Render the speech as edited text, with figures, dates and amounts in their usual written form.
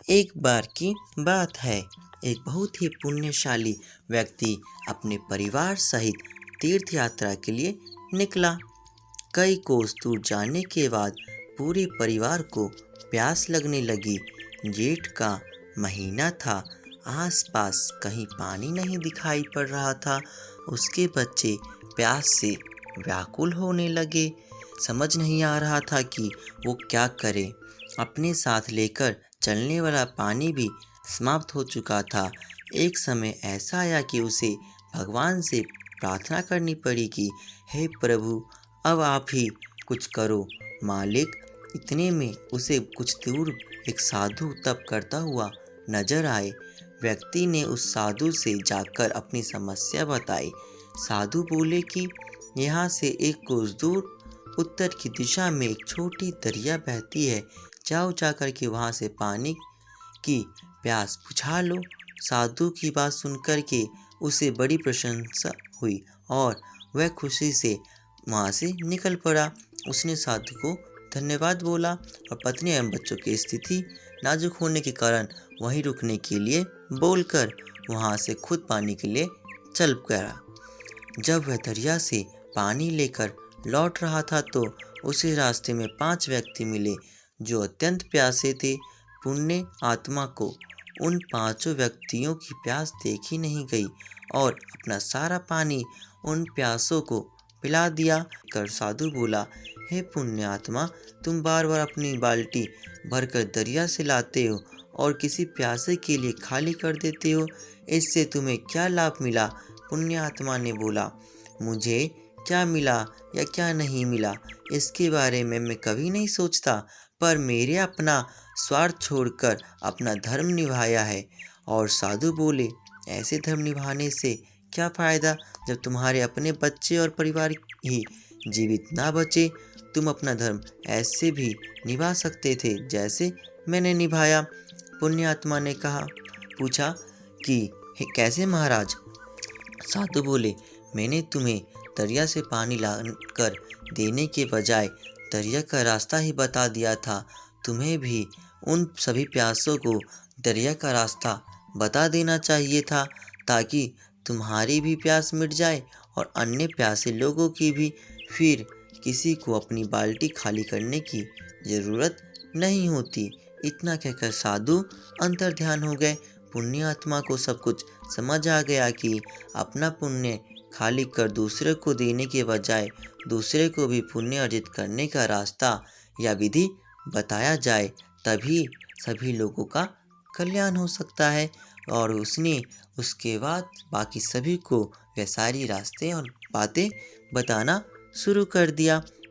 एक बार की बात है। एक बहुत ही पुण्यशाली व्यक्ति अपने परिवार सहित तीर्थ यात्रा के लिए निकला। कई कोस दूर जाने के बाद पूरे परिवार को प्यास लगने लगी। जेठ का महीना था। आसपास कहीं पानी नहीं दिखाई पड़ रहा था। उसके बच्चे प्यास से व्याकुल होने लगे। समझ नहीं आ रहा था कि वो क्या करे। अपने साथ लेकर चलने वाला पानी भी समाप्त हो चुका था। एक समय ऐसा आया कि उसे भगवान से प्रार्थना करनी पड़ी कि हे प्रभु, अब आप ही कुछ करो मालिक। इतने में उसे कुछ दूर एक साधु तप करता हुआ नजर आए। व्यक्ति ने उस साधु से जाकर अपनी समस्या बताई। साधु बोले कि यहाँ से एक कोस दूर उत्तर की दिशा में एक छोटी दरिया बहती है। जाओ जाकर के वहाँ से पानी की प्यास बुझा लो। साधु की बात सुनकर के उसे बड़ी प्रशंसा हुई और वह खुशी से वहाँ से निकल पड़ा। उसने साधु को धन्यवाद बोला और पत्नी एवं बच्चों की स्थिति नाजुक होने के कारण वहीं रुकने के लिए बोलकर वहाँ से खुद पानी के लिए चल पड़ा। जब वह दरिया से पानी लेकर लौट रहा था तो उसे रास्ते में 5 व्यक्ति मिले जो अत्यंत प्यासे थे। पुण्य आत्मा को उन 5 व्यक्तियों की प्यास देखी नहीं गई और अपना सारा पानी उन प्यासों को पिला दिया। कर साधु बोला, हे पुण्य आत्मा, तुम बार बार अपनी बाल्टी भरकर दरिया से लाते हो और किसी प्यासे के लिए खाली कर देते हो, इससे तुम्हें क्या लाभ मिला? पुण्य आत्मा ने बोला, मुझे क्या मिला या क्या नहीं मिला इसके बारे में मैं कभी नहीं सोचता, पर मेरे अपना स्वार्थ छोड़कर अपना धर्म निभाया है। और साधु बोले, ऐसे धर्म निभाने से क्या फ़ायदा जब तुम्हारे अपने बच्चे और परिवार ही जीवित ना बचे। तुम अपना धर्म ऐसे भी निभा सकते थे जैसे मैंने निभाया। पुण्य आत्मा ने पूछा कि कैसे महाराज? साधु बोले, मैंने तुम्हें दरिया से पानी लाकर देने के बजाय दरिया का रास्ता ही बता दिया था। तुम्हें भी उन सभी प्यासों को दरिया का रास्ता बता देना चाहिए था ताकि तुम्हारी भी प्यास मिट जाए और अन्य प्यासे लोगों की भी। फिर किसी को अपनी बाल्टी खाली करने की ज़रूरत नहीं होती। इतना कहकर साधु अंतर्ध्यान हो गए। पुण्य आत्मा को सब कुछ समझ आ गया कि अपना पुण्य खाली कर दूसरे को देने के बजाय दूसरे को भी पुण्य अर्जित करने का रास्ता या विधि बताया जाए, तभी सभी लोगों का कल्याण हो सकता है। और उसने उसके बाद बाकी सभी को वह सारी रास्ते और बातें बताना शुरू कर दिया।